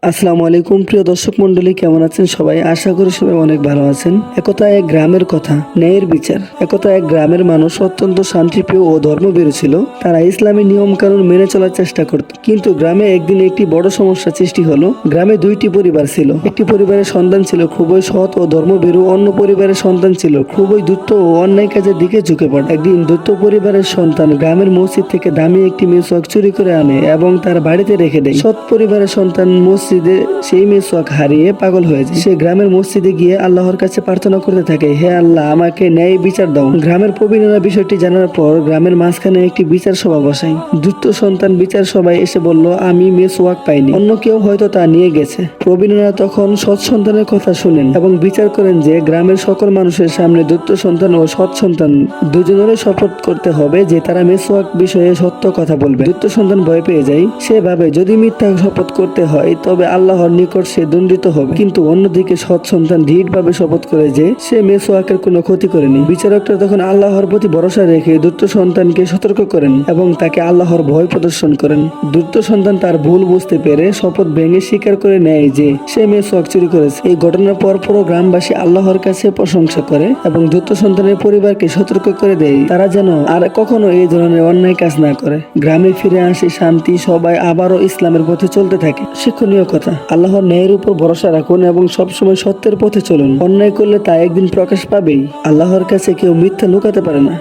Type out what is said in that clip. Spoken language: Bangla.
আসসালামু আলাইকুম প্রিয় দর্শক মন্ডলী, কেমন আছেন সবাই? আশা করি সবাই অনেক ভালো আছেন। একতা এক গ্রামের কথা, ন্যায়ের বিচার। একতা এক গ্রামের মানুষ অত্যন্ত শান্তিপ্রিয় ও ধর্মভীরু ছিল। তারা ইসলামী নিয়ম কানুন মেনে চলার চেষ্টা করত। কিন্তু গ্রামে একদিন একটি বড় সমস্যা সৃষ্টি হলো। গ্রামে দুইটি পরিবার ছিল। একটি পরিবারের সন্তান ছিল খুবই সৎ ও ধর্মভীরু, অন্য পরিবারের সন্তান ছিল খুবই ধূর্ত ও অন্যায় কাজের দিকে ঝুঁকে পড়ে। একদিন ধূর্ত পরিবারের সন্তান গ্রামের মসজিদ থেকে দামি একটি মিসওয়াক চুরি করে আনে এবং তার বাড়িতে রেখে দেয়। সৎ পরিবারের সন্তান মসজিদে সেই মিসওয়াক হারিয়ে পাগল হয়ে যায়। সে গ্রামের মসজিদে গিয়ে আল্লাহর কাছে প্রার্থনা করতে থাকে, হে আল্লাহ, আমাকে ন্যায় বিচার দাও। গ্রামের প্রবীণরা বিষয়টি জানার পর গ্রামের মাঝখানে একটি বিচার সভা বসায়। দ্রুত সন্তান বিচার সভায় এসে বলল, আমি মিসওয়াক পাইনি, অন্য কেউ হয়তো তা নিয়ে গেছে। প্রবীণরা তখন সৎ সন্তানের কথা শুনেন এবং বিচার করেন যে গ্রামের সকল মানুষের সামনে দ্রুত সন্তান ও সৎ সন্তান দুজনেরই শপথ করতে হবে যে তারা মিসওয়াক বিষয়ে সত্য কথা বলবে। দ্রুত সন্তান ভয় পেয়ে যায়। সে ভাবে যদি মিথ্যা শপথ করতে হয় তবে আল্লাহর নিকট সে দণ্ডিত হবে। কিন্তু অন্যদিকে সৎ সন্তান দৃঢ়ভাবে শপথ করে যে সে মিসওয়াকের কোনো ক্ষতি করেনি। বিচারকরা তখন আল্লাহর প্রতি ভরসা রেখে দ্রুত সন্তানকে সতর্ক করেন এবং তাকে আল্লাহর ভয় প্রদর্শন করেন। দ্রুত সন্তান তার ভুল বুঝতে পেরে শপথ ভেঙে স্বীকার করে নেয় যে সে মিসওয়াক চুরি করেছে। এই ঘটনার পর পুরো গ্রামবাসী আল্লাহর কাছে প্রশংসা করে এবং দ্রুত সন্তানের পরিবারকে সতর্ক করে দেয় তারা যেন আর কখনো এই ধরনের অন্যায় কাজ না করে। গ্রামে ফিরে আসে শান্তি, সবাই আবারও ইসলামের পথে চলতে থাকে। শিক্ষণীয় কথা, আল্লাহর ন্যায়ের উপর ভরসা রাখুন এবং সবসময় সত্যের পথে চলুন। অন্যায় করলে তা একদিন প্রকাশ পাবেই। আল্লাহর কাছে কেউ মিথ্যা লুকাতে পারে না।